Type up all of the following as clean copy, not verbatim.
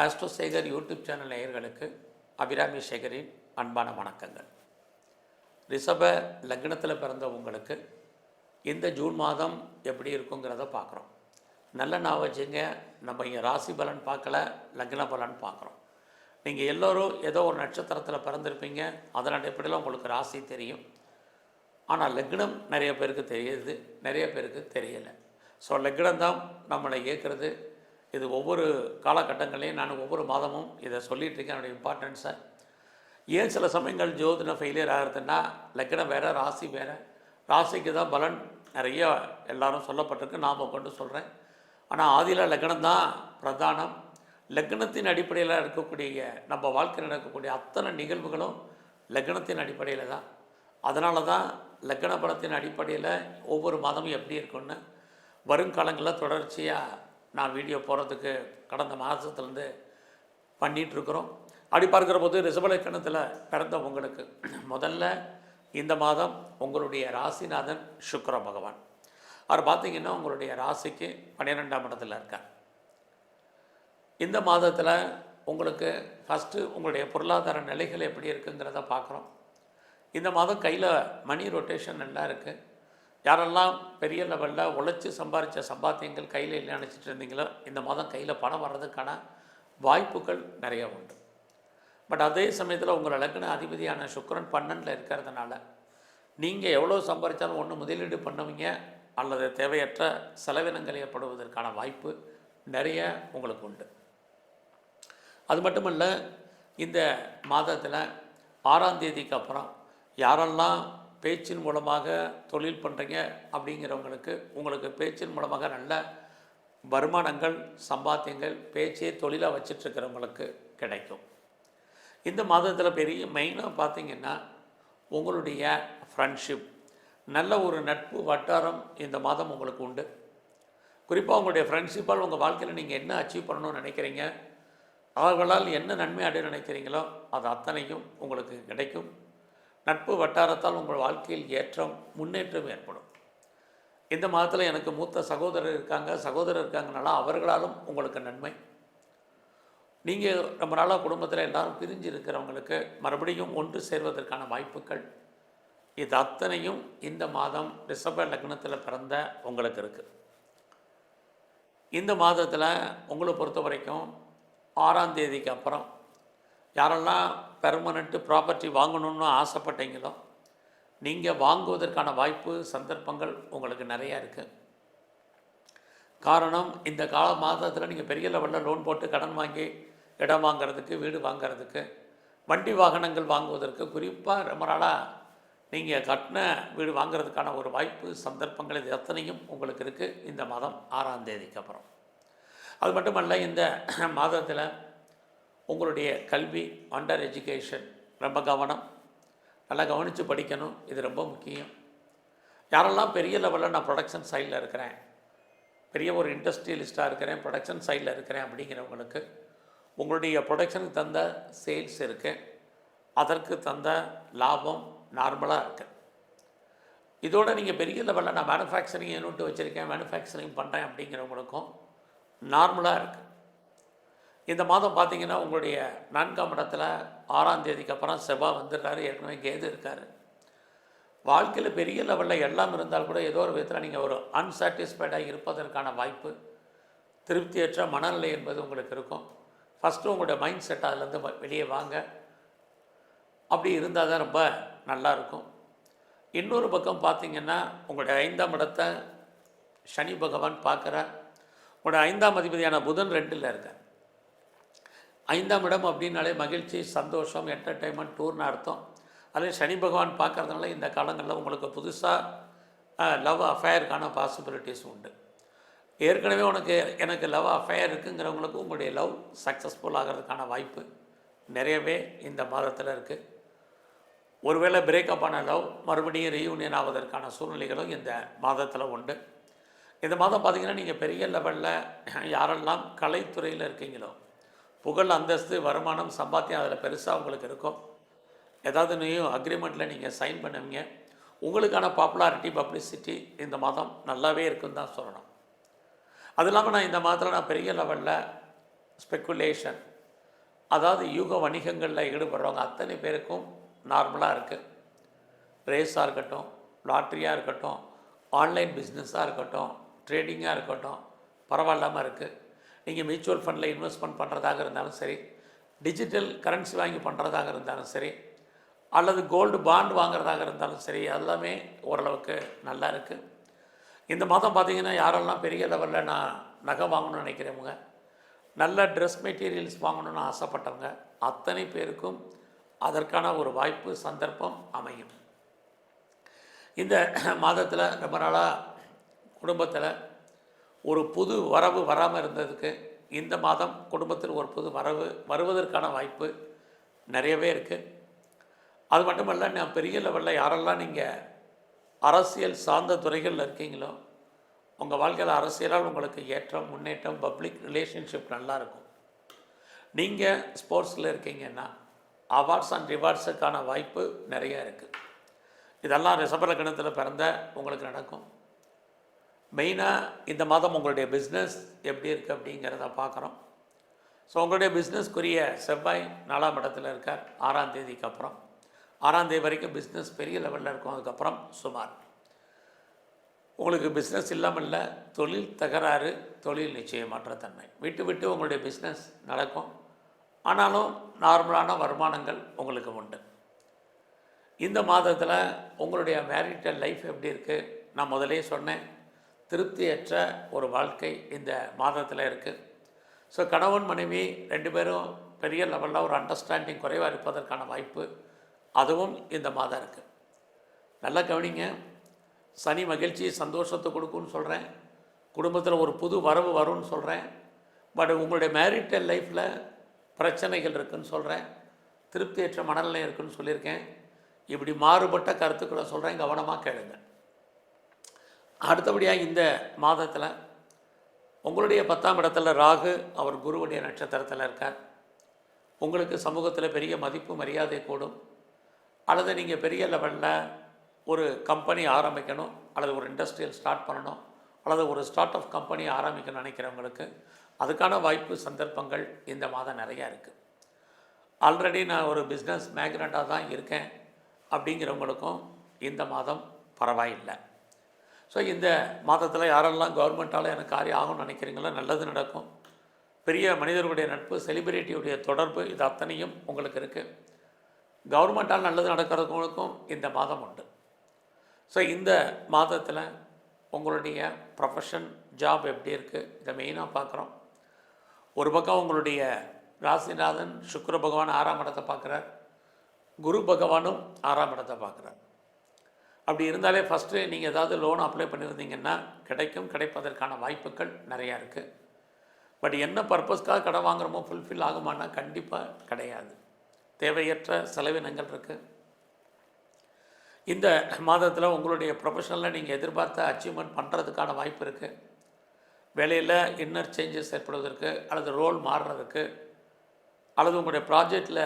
Astro Sekar YouTube channel நேயர்களுக்கு அபிராமி சேகரின் அன்பான வணக்கங்கள். ரிஷப லக்னத்தில் பிறந்த உங்களுக்கு இந்த ஜூன் மாதம் எப்படி இருக்குங்கிறத பார்க்குறோம். நல்ல நான் வச்சுங்க, நம்ம இங்கே ராசி பலன் பார்க்கல, லக்ன பலன் பார்க்குறோம். நீங்கள் எல்லோரும் ஏதோ ஒரு நட்சத்திரத்தில் பிறந்திருப்பீங்க, அதன் அடிப்படையில் உங்களுக்கு ராசி தெரியும். ஆனால் லக்னம் நிறைய பேருக்கு தெரியுது, நிறைய பேருக்கு தெரியலை. ஸோ லக்னம் தான் நம்மளை இயக்கிறது. இது ஒவ்வொரு காலகட்டங்களையும் நான் ஒவ்வொரு மாதமும் இதை சொல்லிகிட்ருக்கேன், என்னுடைய இம்பார்ட்டன்ஸை. ஏன் சில சமயங்கள் ஜோதிடம் ஃபெயிலியர் ஆகிறதுன்னா லக்னம் வேறு, ராசி வேறு. ராசிக்கு தான் பலன் நிறைய எல்லாரும் சொல்லப்பட்டிருக்கு, நாம் கொண்டு சொல்கிறேன். ஆனால் ஆதியில் லக்னம் தான் பிரதானம். லக்னத்தின் அடிப்படையில் இருக்கக்கூடிய நம்ம வாழ்க்கையில் நடக்கக்கூடிய அத்தனை நிகழ்வுகளும் லக்னத்தின் அடிப்படையில் தான். அதனால தான் லக்ன பலத்தின் அடிப்படையில் ஒவ்வொரு மாதமும் எப்படி இருக்குன்னு வருங்காலங்களில் தொடர்ச்சியாக நான் வீடியோ போகிறதுக்கு கடந்த மாதத்துலேருந்து பண்ணிகிட்ருக்குறோம். அப்படி பார்க்குற போது ரிஷப லக்னத்தில் பிறந்த உங்களுக்கு முதல்ல இந்த மாதம் உங்களுடைய ராசிநாதன் சுக்கிர பகவான். அவர் பார்த்திங்கன்னா உங்களுடைய ராசிக்கு 12ஆம் இடத்துல இருக்கார். இந்த மாதத்தில் உங்களுக்கு ஃபஸ்ட்டு உங்களுடைய பொருளாதார நிலைகள் எப்படி இருக்குங்கிறத பார்க்குறோம். இந்த மாதம் கையில் மணி ரொட்டேஷன் நல்லா இருக்குது. யாரெல்லாம் பெரிய லெவலில் உழைச்சி சம்பாதிச்ச சம்பாத்தியங்கள் கையில் இல்லை நினச்சிட்டு இருந்தீங்களோ, இந்த மாதம் கையில் பணம் வர்றதுக்கான வாய்ப்புகள் நிறையா உண்டு. பட் அதே சமயத்தில் உங்களை லக்ன அதிபதியான சுக்கிரன் 12ல் இருக்கிறதுனால நீங்கள் எவ்வளோ சம்பாதிச்சாலும் ஒன்று முதலீடு பண்ணுவீங்க அல்லது தேவையற்ற செலவினங்கள் ஏற்படுவதற்கான வாய்ப்பு நிறைய உங்களுக்கு உண்டு. அது மட்டுமல்ல, இந்த மாதத்தில் 6ஆம் தேதிக்கு அப்புறம் யாரெல்லாம் பேச்சின் மூலமாக தொழில் பண்ணுறீங்க அப்படிங்கிறவங்களுக்கு உங்களுக்கு பேச்சின் மூலமாக நல்ல வருமானங்கள், சம்பாத்தியங்கள் பேச்சே தொழிலாக வச்சிட்ருக்கிறவங்களுக்கு கிடைக்கும். இந்த மாதத்தில் பெரிய மெயினாக பார்த்திங்கன்னா உங்களுடைய ஃப்ரெண்ட்ஷிப், நல்ல ஒரு நட்பு வட்டாரம் இந்த மாதம் உங்களுக்கு உண்டு. குறிப்பாக உங்களுடைய ஃப்ரெண்ட்ஷிப்பால் உங்கள் வாழ்க்கையில் நீங்கள் என்ன அச்சீவ் பண்ணணும்னு நினைக்கிறீங்க, அவர்களால் என்ன நன்மை அடைய நினைக்கிறீங்களோ அது அத்தனையும் உங்களுக்கு கிடைக்கும். நட்பு வட்டாரத்தால் உங்கள் வாழ்க்கையில் ஏற்றம், முன்னேற்றம் ஏற்படும். இந்த மாதத்தில் எனக்கு மூத்த சகோதரர் இருக்காங்கனால அவர்களாலும் உங்களுக்கு நன்மை. நீங்கள் ரொம்ப நாளாக குடும்பத்தில் எல்லாரும் பிரிஞ்சு இருக்கிறவங்களுக்கு மறுபடியும் ஒன்று சேர்வதற்கான வாய்ப்புகள், இது அத்தனையும் இந்த மாதம் ரிஷப லக்னத்தில் பிறந்த உங்களுக்கு இருக்குது. இந்த மாதத்தில் உங்களை பொறுத்த வரைக்கும் 6ஆம் தேதிக்கு அப்புறம் யாரெல்லாம் பெர்மனண்ட்டு ப்ராப்பர்ட்டி வாங்கணுன்னு ஆசைப்பட்டீங்களோ நீங்கள் வாங்குவதற்கான வாய்ப்பு, சந்தர்ப்பங்கள் உங்களுக்கு நிறையா இருக்குது. காரணம், இந்த மாதத்தில் நீங்கள் பெரிய லெவலில் லோன் போட்டு கடன் வாங்கி இடம் வாங்கிறதுக்கு, வீடு வாங்கிறதுக்கு, வண்டி வாகனங்கள் வாங்குவதற்கு, குறிப்பாக ரொம்ப நாளாக நீங்கள் கட்டின வீடு வாங்கிறதுக்கான ஒரு வாய்ப்பு, சந்தர்ப்பங்கள் இது எத்தனையும் உங்களுக்கு இருக்குது இந்த மாதம் 6ஆம் தேதிக்கு அப்புறம். அது மட்டுமல்ல, இந்த மாதத்தில் உங்களுடைய கல்வி, அண்டர் எஜுகேஷன் ரொம்ப கவனம், நல்லா கவனித்து படிக்கணும். இது ரொம்ப முக்கியம். யாரெல்லாம் பெரிய லெவலில் நான் ப்ரொடக்ஷன் சைடில் இருக்கிறேன், பெரிய ஒரு இண்டஸ்ட்ரியலிஸ்ட்டாக இருக்கிறேன், ப்ரொடக்ஷன் சைடில் இருக்கிறேன் அப்படிங்கிறவங்களுக்கு உங்களுடைய ப்ரொடக்ஷனுக்கு தந்த சேல்ஸ் இருக்குது, அதற்கு தந்த லாபம் நார்மலாக இருக்குது. இதோடு நீங்கள் பெரிய லெவலில் நான் மேனுஃபேக்சரிங் யூனிட் வச்சுருக்கேன், மேனுஃபேக்சரிங் பண்ணுறேன் அப்படிங்கிறவங்களுக்கும் நார்மலாக இருக்குது. இந்த மாதம் பார்த்திங்கன்னா உங்களுடைய 4ஆம் இடத்துல 6ஆம் தேதிக்கு அப்புறம் செவ்வாய் வந்துடுறாரு, ஏற்கனவே கேது இருக்கார். வாழ்க்கையில் பெரிய லெவலில் எல்லாம் இருந்தால் கூட ஏதோ ஒரு விதத்தில் நீங்கள் ஒரு அன்சாட்டிஸ்ஃபைடாக இருப்பதற்கான வாய்ப்பு, திருப்தியற்ற மனநிலை என்பது உங்களுக்கு இருக்கும். ஃபஸ்ட்டு உங்களுடைய மைண்ட் செட் அதிலேருந்து வெளியே வாங்க. அப்படி இருந்தால் தான் ரொம்ப நல்லாயிருக்கும். இன்னொரு பக்கம் பார்த்திங்கன்னா உங்களுடைய 5ஆம் இடத்தை சனி பகவான் பார்க்குற, உங்களுடைய 5ஆம் அதிபதியான புதன் 2ல் இருக்கார். 5ஆம் இடம் அப்படின்னாலே மகிழ்ச்சி, சந்தோஷம், என்டர்டெயின்மெண்ட், டூர்னு அர்த்தம். அதே சனி பகவான் பார்க்குறதுனால இந்த காலங்களில் உங்களுக்கு புதுசாக லவ் அஃபேருக்கான பாசிபிலிட்டிஸ் உண்டு. ஏற்கனவே எனக்கு லவ் அஃபேர் இருக்குங்கிறவங்களுக்கு உங்களுடைய லவ் சக்ஸஸ்ஃபுல் ஆகிறதுக்கான வாய்ப்பு நிறையவே இந்த மாதத்தில் இருக்குது. ஒருவேளை பிரேக்கப் ஆன லவ் மறுபடியும் ரீயூனியன் ஆவதற்கான சூழ்நிலைகளும் இந்த மாதத்தில் உண்டு. இந்த மாதம் பார்த்திங்கன்னா நீங்கள் பெரிய லெவலில் யாரெல்லாம் கலைத்துறையில் இருக்கீங்களோ, புகழ், அந்தஸ்து, வருமானம், சம்பாத்தியம் அதில் பெருசாக உங்களுக்கு இருக்கும். ஏதாவது நியூ அக்ரிமெண்ட்டில் நீங்கள் சைன் பண்ணுவீங்க. உங்களுக்கான பாப்புலாரிட்டி, பப்ளிசிட்டி இந்த மாதம் நல்லாவே இருக்குன்னு தான் சொல்லணும். அது இல்லாமல் நான் இந்த மாதத்தில் பெரிய லெவலில் ஸ்பெக்குலேஷன், அதாவது யூக வணிகங்களில் ஈடுபடுறவங்க அத்தனை பேருக்கும் நார்மலாக இருக்குது. ரேஸாக இருக்கட்டும், லாட்ரியாக இருக்கட்டும், ஆன்லைன் பிஸ்னஸாக இருக்கட்டும், ட்ரேடிங்காக இருக்கட்டும், பரவாயில்லாமல் இருக்குது. நீங்கள் மியூச்சுவல் ஃபண்டில் இன்வெஸ்ட்மெண்ட் பண்ணுறதாக இருந்தாலும் சரி, டிஜிட்டல் கரன்சி வாங்கி பண்ணுறதாக இருந்தாலும் சரி, அல்லது கோல்டு பாண்ட் வாங்குறதாக இருந்தாலும் சரி, எல்லாமே ஓரளவுக்கு நல்லா இருக்குது. இந்த மாதம் பார்த்திங்கன்னா யாரெல்லாம் பெரிய லெவலில் நான் நகை வாங்கணும்னு நினைக்கிறவங்க, நல்ல ட்ரெஸ் மெட்டீரியல்ஸ் வாங்கணும்னு ஆசைப்பட்டவங்க அத்தனை பேருக்கும் அதற்கான ஒரு வாய்ப்பு சந்தர்ப்பம் அமையும். இந்த மாதத்தில் ரொம்ப நாளாக குடும்பத்தில் ஒரு புது வரவு வராமல் இருந்ததுக்கு இந்த மாதம் குடும்பத்தில் ஒரு புது வரவு வருவதற்கான வாய்ப்பு நிறையவே இருக்குது. அது மட்டுமல்ல, நான் பெரிய லெவலில் யாரெல்லாம் நீங்கள் அரசியல் சார்ந்த துறைகளில் இருக்கீங்களோ, உங்கள் வாழ்க்கையில் அரசியலால் உங்களுக்கு ஏற்றம், முன்னேற்றம், பப்ளிக் ரிலேஷன்ஷிப் நல்லாயிருக்கும். நீங்கள் ஸ்போர்ட்ஸில் இருக்கீங்கன்னா அவார்ட்ஸ் அண்ட் ரிவார்ட்ஸுக்கான வாய்ப்பு நிறைய இருக்குது. இதெல்லாம் ரிஷப லக்னத்தில் பிறந்த உங்களுக்கு நடக்கும். மெயினாக இந்த மாதம் உங்களுடைய பிஸ்னஸ் எப்படி இருக்குது அப்படிங்கிறத பார்க்குறோம். ஸோ உங்களுடைய பிஸ்னஸ்க்குரிய செவ்வாய் 4ஆம் இடத்துல இருக்கார். 6ஆம் தேதிக்கு அப்புறம் 6ஆம் தேதி வரைக்கும் பிஸ்னஸ் பெரிய லெவலில் இருக்கும். அதுக்கப்புறம் சுமார் உங்களுக்கு பிஸ்னஸ் இல்லாமல் இல்லை, தொழில் தகராறு, தொழில் நிச்சயமற்ற தன்மை, விட்டு விட்டு உங்களுடைய பிஸ்னஸ் நடக்கும். ஆனாலும் நார்மலான வருமானங்கள் உங்களுக்கு உண்டு. இந்த மாதத்தில் உங்களுடைய மேரிட்டல் லைஃப் எப்படி இருக்குது? நான் முதலே சொன்னேன், திருப்தியற்ற ஒரு வாழ்க்கை இந்த மாதத்தில் இருக்குது. ஸோ கணவன் மனைவி 2 பேரும் பெரிய லெவலில் ஒரு அண்டர்ஸ்டாண்டிங் குறைவாக இருப்பதற்கான வாய்ப்பு அதுவும் இந்த மாதம் இருக்குது. நல்லா கவனிங்க. சனி மகிழ்ச்சி சந்தோஷத்தை கொடுக்குன்னு சொல்கிறேன், குடும்பத்தில் ஒரு புது வரவு வரும்னு சொல்கிறேன். பட் உங்களுடைய மேரிட்டல் லைஃப்பில் பிரச்சனைகள் இருக்குதுன்னு சொல்கிறேன், திருப்தியற்ற மனநிலை இருக்குதுன்னு சொல்லியிருக்கேன். இப்படி மாறுபட்ட கருத்துக்களை சொல்கிறேன், கவனமாக கேளுங்க. அடுத்தபடியாக இந்த மாதத்தில் உங்களுடைய 10ஆம் இடத்துல ராகு, அவர் குருவுடைய நட்சத்திரத்தில் இருக்கார். உங்களுக்கு சமூகத்தில் பெரிய மதிப்பு மரியாதை கூடும். அல்லது நீங்கள் பெரிய லெவலில் ஒரு கம்பெனி ஆரம்பிக்கணும், அல்லது ஒரு இண்டஸ்ட்ரியல் ஸ்டார்ட் பண்ணணும், அல்லது ஒரு ஸ்டார்ட் அப் கம்பெனி ஆரம்பிக்கணும்னு நினைக்கிறவங்களுக்கு அதுக்கான வாய்ப்பு சந்தர்ப்பங்கள் இந்த மாதம் நிறையா இருக்குது. ஆல்ரெடி நான் ஒரு பிஸ்னஸ் மேக்னட்டாக தான் இருக்கேன் அப்படிங்கிறவங்களுக்கும் இந்த மாதம் பரவாயில்லை. ஸோ இந்த மாதத்தில் யாரெல்லாம் கவர்மெண்ட்டால் எனக்கு காரியம் ஆகும்னு நினைக்கிறீங்களோ நல்லது நடக்கும். பெரிய மனிதர்களுடைய நட்பு, செலிபிரிட்டியுடைய தொடர்பு, இது அத்தனையும் உங்களுக்கு இருக்குது. கவர்மெண்ட்டால் நல்லது நடக்கிறவங்களுக்கும் இந்த மாதம் உண்டு. ஸோ இந்த மாதத்தில் உங்களுடைய ப்ரொஃபஷன், ஜாப் எப்படி இருக்குது, இதை மெயினாக பார்க்குறோம். ஒரு பக்கம் உங்களுடைய ராசிநாதன் சுக்கிர பகவான் 6ஆம் இடத்தை பார்க்குறார், குரு பகவானும் 6ஆம் இடத்தை பார்க்குறார். அப்படி இருந்தாலே ஃபஸ்ட்டு நீங்கள் ஏதாவது லோன் அப்ளை பண்ணியிருந்தீங்கன்னா கிடைப்பதற்கான வாய்ப்புகள் நிறையா இருக்குது. பட் என்ன பர்பஸ்க்காக கடன் வாங்குறோமோ ஃபுல்ஃபில் ஆகுமானா கண்டிப்பாக கிடையாது. தேவையற்ற செலவினங்கள் இருக்குது. இந்த மாதத்தில் உங்களுடைய ப்ரொஃபஷனில் நீங்கள் எதிர்பார்த்த அச்சீவ்மெண்ட் பண்ணுறதுக்கான வாய்ப்பு இருக்குது. வேலையில் இன்னர் சேஞ்சஸ் ஏற்படுவதற்கு, அல்லது ரோல் மாறுறதுக்கு, அல்லது உங்களுடைய ப்ராஜெக்டில்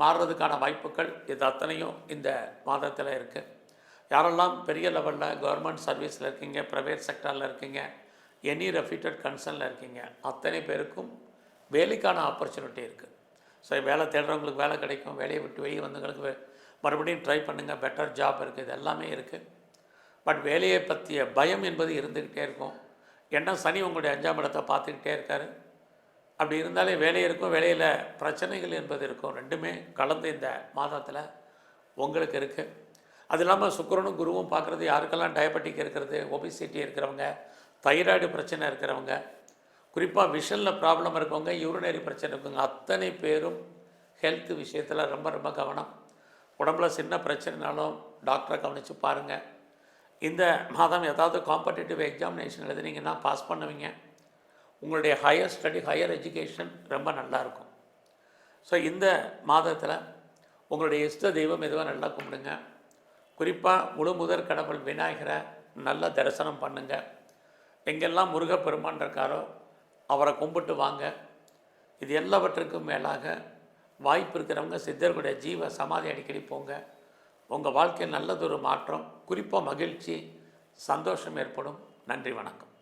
மாறுறதுக்கான வாய்ப்புகள் இது அத்தனையும் இந்த மாதத்தில் இருக்குது. யாரெல்லாம் பெரிய லெவலில் கவர்மெண்ட் சர்வீஸில் இருக்கீங்க, ப்ரைவேட் செக்டரில் இருக்கீங்க, எனி ரெஃப்யூட்டட் கன்சர்னில் இருக்கீங்க, அத்தனை பேருக்கும் வேலைக்கான ஆப்பர்ச்சுனிட்டி இருக்குது. ஸோ வேலை தேடுறவங்களுக்கு வேலை கிடைக்கும், வேலையை விட்டு வெளியே வந்தவங்களுக்கு மறுபடியும் ட்ரை பண்ணுங்கள், பெட்டர் ஜாப் இருக்குது, இது எல்லாமே இருக்குது. பட் வேலையை பற்றிய பயம் என்பது இருந்துக்கிட்டே இருக்கும். ஏன்னா சனி உங்களுடைய 5ஆம் இடத்தை பார்த்துக்கிட்டே இருக்கார். அப்படி இருந்தாலே வேலை இருக்கும், வேலையில் பிரச்சனைகள் என்பது இருக்கும். ரெண்டுமே கலந்து இந்த மாதத்தில் உங்களுக்கு இருக்குது. அது இல்லாமல் சுக்கிரனும் குருவும் பார்க்குறது யாருக்கெல்லாம் டயபெட்டிக் இருக்கிறது, ஒபிசிட்டி இருக்கிறவங்க, தைராய்டு பிரச்சனை இருக்கிறவங்க, குறிப்பாக விஷனில் ப்ராப்ளம் இருக்கவங்க, யூரினரி பிரச்சனை இருக்கவங்க அத்தனை பேரும் ஹெல்த் விஷயத்தில் ரொம்ப ரொம்ப கவனம். உடம்புல சின்ன பிரச்சனைனாலும் டாக்டரை கவனித்து பாருங்கள். இந்த மாதம் ஏதாவது காம்படிட்டிவ் எக்ஸாமினேஷன் எழுதுனீங்கன்னா பாஸ் பண்ணுவீங்க. உங்களுடைய ஹையர் ஸ்டடி, ஹையர் எஜுகேஷன் ரொம்ப நல்லாயிருக்கும். ஸோ இந்த மாதத்தில் உங்களுடைய இஷ்ட தெய்வம் எதுவாக நல்லா கும்பிடுங்க. குறிப்பாக முழு முதற் கடவுள் விநாயகரை நல்லா தரிசனம் பண்ணுங்கள். எங்கெல்லாம் முருகப்பெருமான் இருக்காரோ அவரை கும்பிட்டு வாங்க. இது எல்லாவற்றுக்கும் மேலாக வாய்ப்பு இருக்கிறவங்க சித்தர்களுடைய ஜீவ சமாதி அடிக்கடி போங்க. உங்கள் வாழ்க்கையில் நல்லதொரு மாற்றம், குறிப்பாக மகிழ்ச்சி, சந்தோஷம் ஏற்படும். நன்றி, வணக்கம்.